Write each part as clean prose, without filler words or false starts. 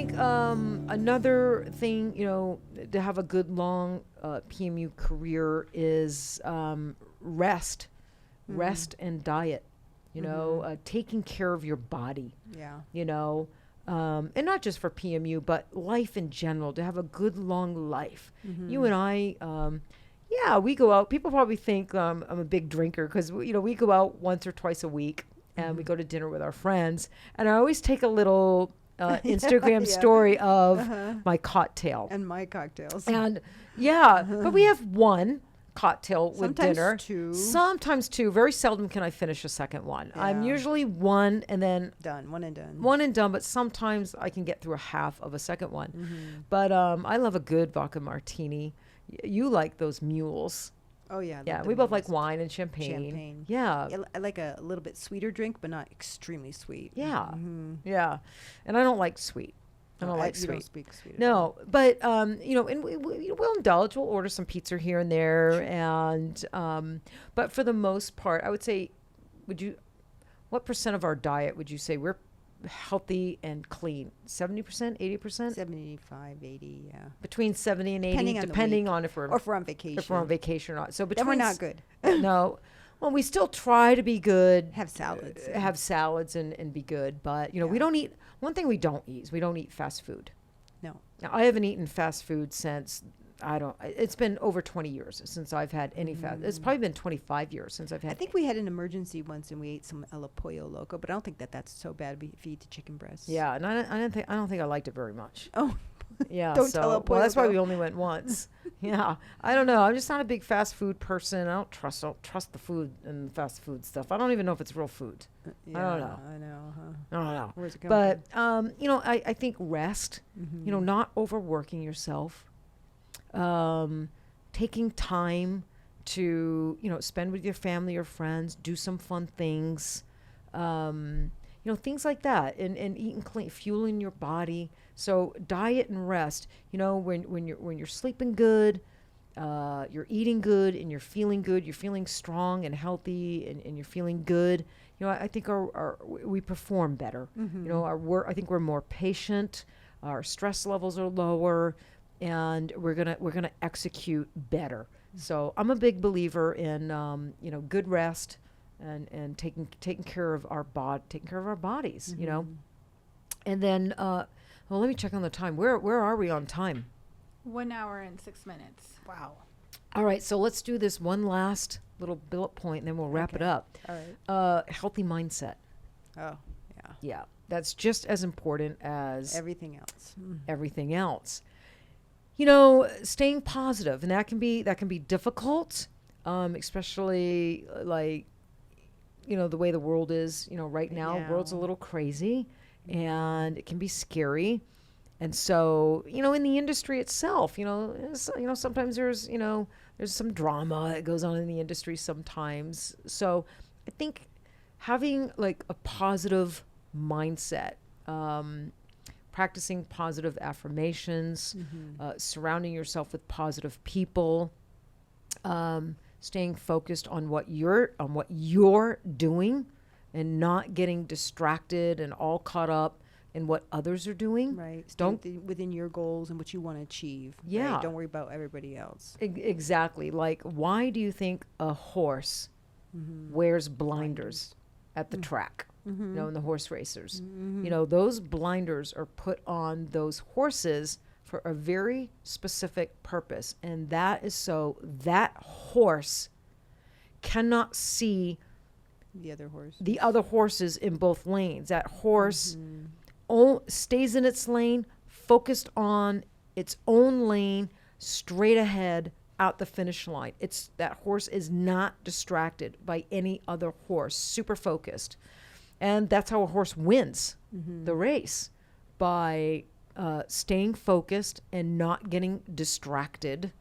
think another thing, to have a good long PMU career is rest, rest and diet. Taking care of your body. Yeah. And not just for PMU, but life in general. To have a good long life. You and I. We go out. People probably think I'm a big drinker because we go out once or twice a week, and we go to dinner with our friends. And I always take a little Instagram story of my cocktail And my cocktails. and but we have one cocktail with Sometimes dinner. two. Sometimes two. Very seldom can I finish a second one. I'm Yeah. usually one and then Done. One and done. one and done, but sometimes I can get through a half of a second one. But I love a good vodka martini. You like those mules. Oh, yeah. Yeah, the we both like mules. wine and champagne. Champagne. Yeah. I like a little bit sweeter drink, but not extremely sweet. Yeah. Mhm. Yeah. And I don't like sweet. I don't like You don't sweet. speak sweet. at all. No, but and we'll indulge. We'll order some pizza here and there, and but for the most part, I would say, what percent of our diet would you say we're healthy and clean? 70%, 80%, 75, 80, yeah. between 70 and 80, Depending on the depending week. on if we're Or if we're on vacation. or not. So Then between we're not good. no, well, we still try to be good. Have salads. Have salads and be good, but we Yeah. don't eat. One thing we don't eat is we don't eat fast food. No. Now, I haven't eaten fast food since it's been over 20 years since I've had any fast. It's probably been 25 years since I've had. I think we had an emergency once and we ate some El Pollo Loco, but I don't think that's so bad if you eat the chicken breasts. Yeah, and I don't think I liked it very much. Oh. Yeah, Don't so tell El well, that's why Pollo. we only went once. Yeah, I don't know. I'm just not a big fast food person. I don't trust the food and fast food stuff. I don't even know if it's real food. Yeah, I don't know. I know, huh? I don't know. Where's it coming But I think rest. from? Not overworking yourself. Taking time to spend with your family or friends, do some fun things, things like that, and eating clean, fueling your body. So diet and rest. When you're sleeping good, you're eating good, and you're feeling good. You're feeling strong and healthy, and you're feeling good. I think we perform better. I think we're more patient. Our stress levels are lower, and we're gonna execute better. So I'm a big believer in good rest and taking care of our bodies. And then let me check on the time. Where are we on time? 1 hour and 6 minutes. Wow. All right, so let's do this one last little bullet point, and then we'll wrap it Okay. up. All right. Healthy mindset. Oh, yeah. Yeah, that's just as important as Everything else. everything else. Staying positive, and that can be difficult, especially like the way the world is. Right now, Yeah. world's a little crazy, and it can be scary. And so, in the industry itself, sometimes there's some drama that goes on in the industry sometimes. So I think having like a positive mindset, practicing positive affirmations, surrounding yourself with positive people, staying focused on what you're doing, and not getting distracted and all caught up in what others are doing. Right. Don't- within your goals and what you want to achieve. right? Yeah. Don't worry about everybody else. Exactly. Like, why do you think a horse wears blinders at the track? In the horse racers. Those blinders are put on those horses for a very specific purpose. And that is so that horse cannot see The other horse. the other horses in both lanes. That horse stays in its lane, focused on its own lane, straight ahead out the finish line. That horse is not distracted by any other horse, super focused. And that's how a horse wins the race, by staying focused and not getting distracted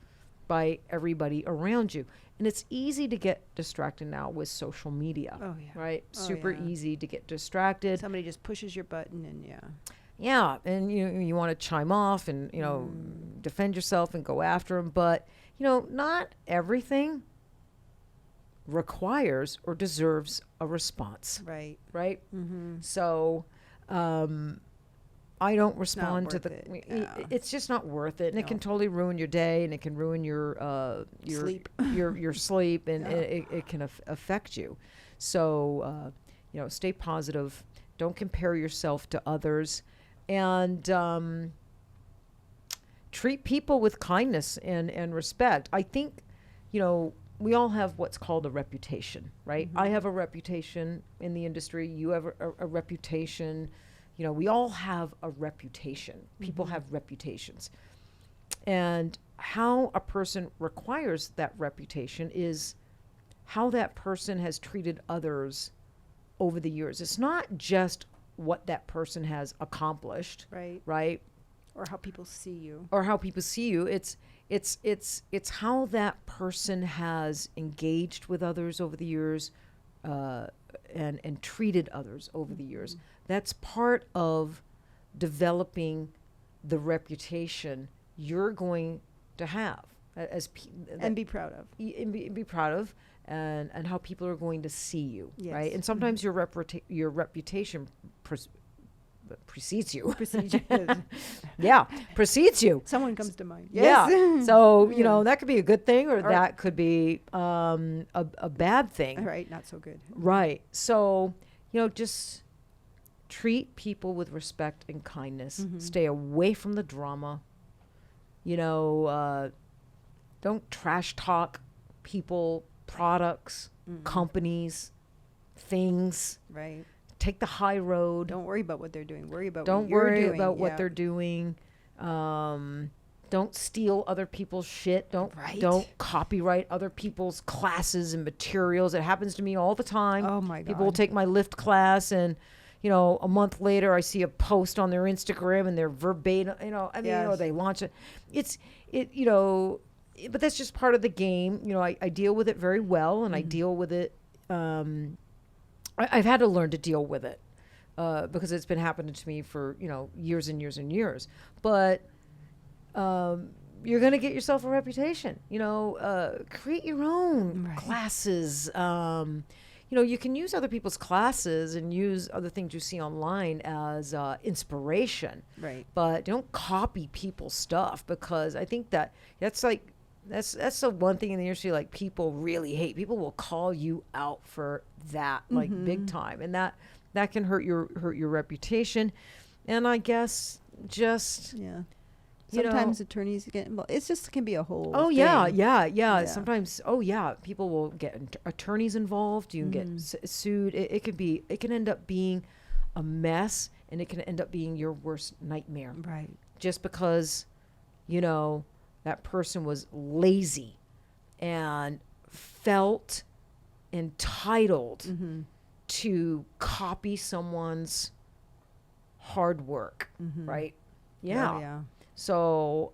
by everybody around you. And it's easy to get distracted now with social media. Oh, yeah. Right? Oh, Super yeah. easy to get distracted. Somebody just pushes your button and yeah. Yeah, and you want to chime off and defend yourself and go after them, but not everything requires or deserves a response, Right. right? Mm-hmm. So, I don't respond to worth the. it, yeah. It's just not worth it, and it can No. totally ruin your day, and it can ruin your Sleep. your sleep, and Yeah. it can affect you. So stay positive. Don't compare yourself to others, and treat people with kindness and respect. I think, we all have what's called a reputation, right? I have a reputation in the industry. You have a reputation. We all have a reputation. People have reputations. And how a person requires that reputation is how that person has treated others over the years. It's not just what that person has accomplished, Right. right? Or how people see you. Or how people see you. It's how that person has engaged with others over the years, and treated others over the years. That's part of developing the reputation you're going to have And be proud of. and be proud of, and how people are going to see you, right? Yes. And sometimes your reputation precedes you. Procedure. Yeah, precedes you. Someone comes to mind. Yeah. Yes. So, Yeah. that could be a good thing, or Or- that could be a bad thing. Right. Not so good. Right. So, just treat people with respect and kindness. Stay away from the drama. Don't trash talk people, products, companies, things. Right. Take the high road. Don't worry about what they're doing. Worry about Don't what you're worry doing. about what Yeah. they're doing. Don't steal other people's shit. Right. Don't copyright other people's classes and materials. It happens to me all the time. Oh my God. People will take my lift class, and a month later I see a post on their Instagram and they're verbatim. Yes. They launch it. But that's just part of the game. I deal with it very well, and I deal with it. I've had to learn to deal with it because it's been happening to me for years and years and years. But you're going to get yourself a reputation. Create your own Right. classes. You can use other people's classes and use other things you see online as inspiration. Right. But don't copy people's stuff, because I think that's the one thing in the industry, like, people really hate. People will call you out for that, like, big time, and that can hurt your reputation. And I guess just Yeah. you know- Sometimes attorneys get involved. It's just can be a whole. oh thing. yeah. Sometimes people will get attorneys involved. You can get sued. It can end up being a mess, and it can end up being your worst nightmare, Right. just because that person was lazy and felt entitled to copy someone's hard work, right? Yeah. Oh, yeah. So,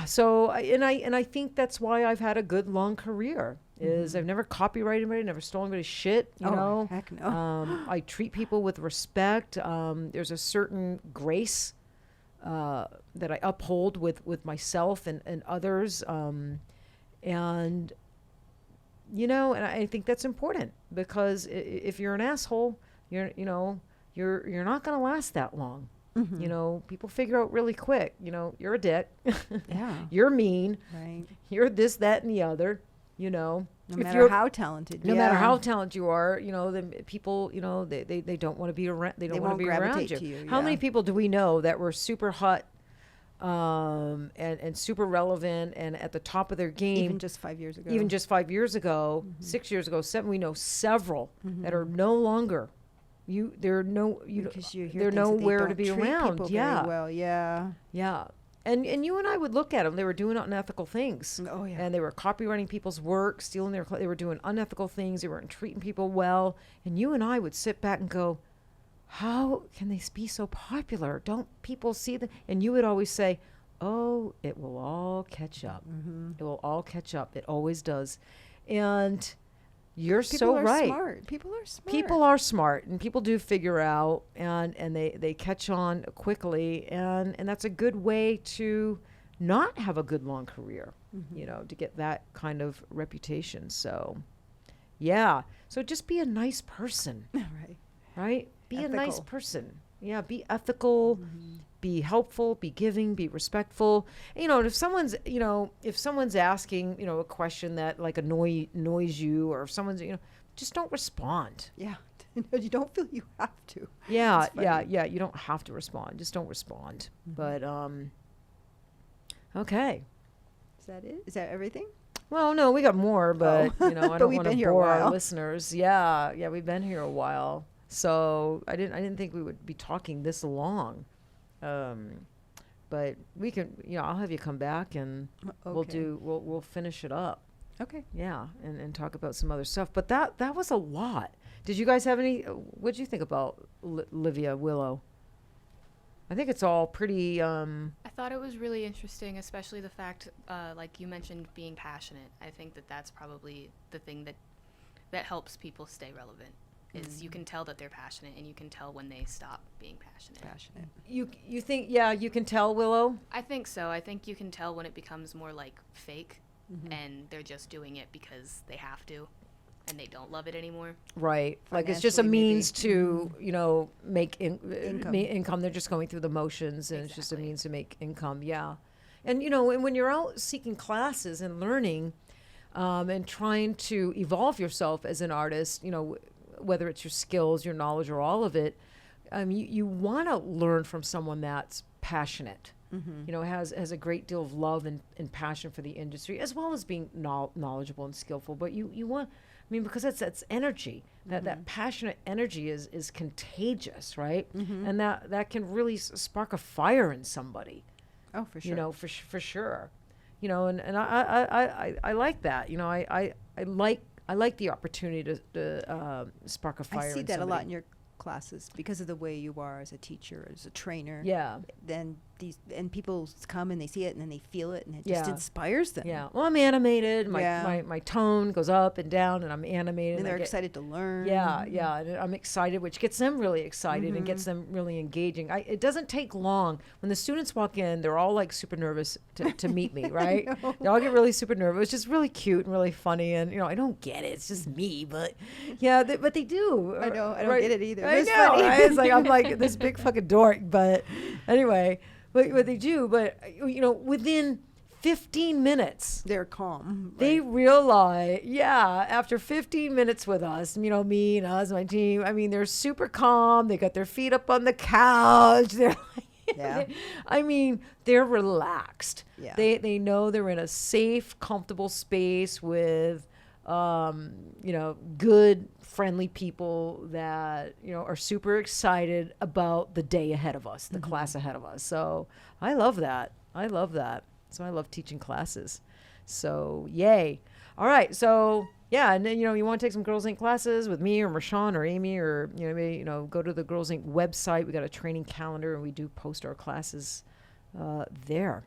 So, I think that's why I've had a good long career. Is I've never copyrighted anybody, never stolen anybody's shit. Heck no. I treat people with respect. There's a certain grace that I uphold with myself and others. And I think that's important, because if you're an asshole, you're not going to last that long. People figure out really quick, you're a dick. Yeah. You're mean. Right. You're this, that, and the other, No If matter you're- how talented. no yeah. matter how talented you are, then people, they don't want to be around. They don't want won't to be around gravitate you. to you, How many yeah. people do we know that were super hot, and super relevant and at the top of their game? Even just 5 years ago. Even just 5 years ago, 6 years ago, 7. We know several that are no longer. because you hear they're things that they nowhere to don't be treat around. people Yeah, very well. Yeah. yeah. And you and I would look at them. They were doing unethical things. Oh yeah. And they were copywriting people's work, stealing they were doing unethical things. They weren't treating people well. And you and I would sit back and go, how can they be so popular? Don't people see them? And you would always say, oh, it will all catch up. It will all catch up. It always does. And you're People so are right. smart. People are smart. People are smart, and people do figure out, and they catch on quickly, and that's a good way to not have a good long career, to get that kind of reputation. So, yeah. So just be a nice person, right. right? Be a nice Ethical. person. Yeah, be ethical, be helpful, be giving, be respectful. And if someone's asking, a question that like annoys you, or if someone's, just don't respond. Yeah. You don't feel you have to. Yeah, It's funny. yeah. You don't have to respond. Just don't respond. But okay. Is that it? Is that everything? Well, no, we got more, but I But don't we've want been to here a bore our while. listeners. Yeah, we've been here a while, so I didn't think we would be talking this long. But we can, I'll have you come back and Okay. we'll finish it up. Okay. Yeah, and talk about some other stuff. But that was a lot. Did you guys have any? What did you think about Livia Willow? I think it's all pretty. I thought it was really interesting, especially the fact, like you mentioned, being passionate. I think that's probably the thing that helps people stay relevant. Is you can tell that they're passionate, and you can tell when they stop being passionate. Passionate. You think? Yeah, you can tell, Willow. I think so. I think you can tell when it becomes more like fake, and they're just doing it because they have to, and they don't love it anymore. Right. Like it's just a Financially, maybe. means to, make Income. income. They're just going through the motions, and it's just a Exactly. means to make income. Yeah. And, and when you're out seeking classes and learning and trying to evolve yourself as an artist, whether it's your skills, your knowledge, or all of it, you want to learn from someone that's passionate. Has a great deal of love and passion for the industry, as well as being knowledgeable and skillful. But you want, because that's energy. That passionate energy is contagious, right? And that can really spark a fire in somebody. Oh, for sure. For sure. And I like that. I like the opportunity to spark a fire. I see in that a lot somebody. in your classes because of the way you are as a teacher, as a trainer. Yeah. Then people come and they see it and then they feel it and it just Yeah. inspires them. Yeah. Well, I'm animated. Yeah. My tone goes up and down, and I'm animated. And I they're get- excited to learn. Yeah, and I'm excited, which gets them really excited and gets them really engaging. It doesn't take long. When the students walk in, they're all like super nervous to meet me, right? They all get really super nervous. It's just really cute and really funny, and I don't get it. It's just me, but yeah, but they do. I know. I don't right? get it either. I It's know, funny. right? It's like I'm like this big fucking dork, but anyway, what they do, but within 15 minutes. They're calm. They right? realize, after 15 minutes with us, me and us, my team, they're super calm. They got their feet up on the couch. They're Yeah. they're relaxed. Yeah. They know they're in a safe, comfortable space with, good, friendly people that, are super excited about the day ahead of us, the class ahead of us. So I love that. So I love teaching classes. So yay. All right. So yeah. And then, you want to take some Girls Inc. classes with me or Marshawn or Amy, or, maybe, go to the Girls Inc. website. We got a training calendar and we do post our classes there.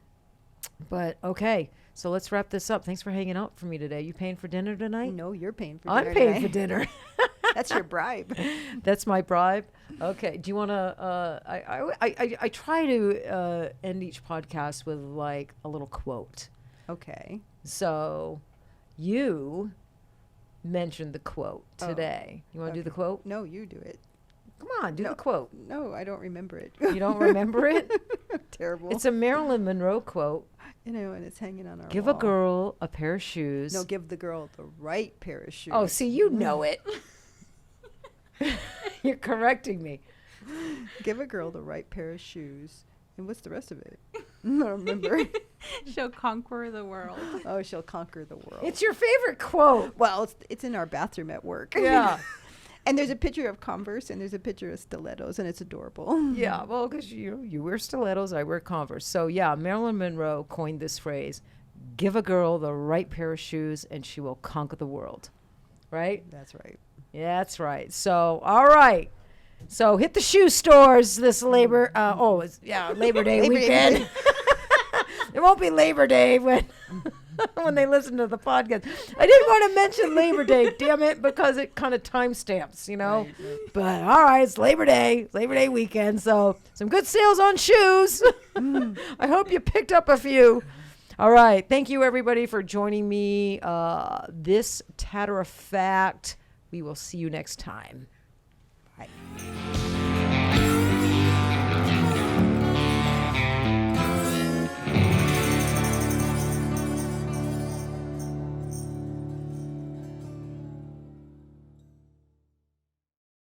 But okay. So let's wrap this up. Thanks for hanging out for me today. You paying for dinner tonight? No, you're paying for I'm dinner paying today. for dinner. That's your bribe. That's my bribe. Okay. Do you want to? I try to end each podcast with like a little quote. Okay. So, you mentioned the quote today. You want to do the quote? No, you do it. Come on, do No. the quote. No, I don't remember it. You don't remember it? Terrible. It's a Marilyn Monroe quote. and it's hanging on our Give wall. a girl a pair of shoes. No, give the girl the right pair of shoes. Oh, see, you know it. You're correcting me. Give a girl the right pair of shoes. And what's the rest of it? I don't remember. She'll conquer the world. Oh, she'll conquer the world. It's your favorite quote. Well, it's in our bathroom at work. Yeah. And there's a picture of Converse and there's a picture of stilettos and it's adorable. Yeah, well, because you wear stilettos, I wear Converse. So yeah, Marilyn Monroe coined this phrase: "Give a girl the right pair of shoes, and she will conquer the world." Right? That's right. Yeah, that's right. So all right, so hit the shoe stores this Labor. Labor Day Labor Day weekend. It won't be Labor Day when when they listen to the podcast. I didn't want to mention Labor Day, damn it, because it kind of timestamps, Right. But all right, it's Labor Day weekend, so some good sales on shoes. I hope you picked up a few. All right, thank you everybody for joining me. This Tatter-a-fact. We will see you next time. Bye.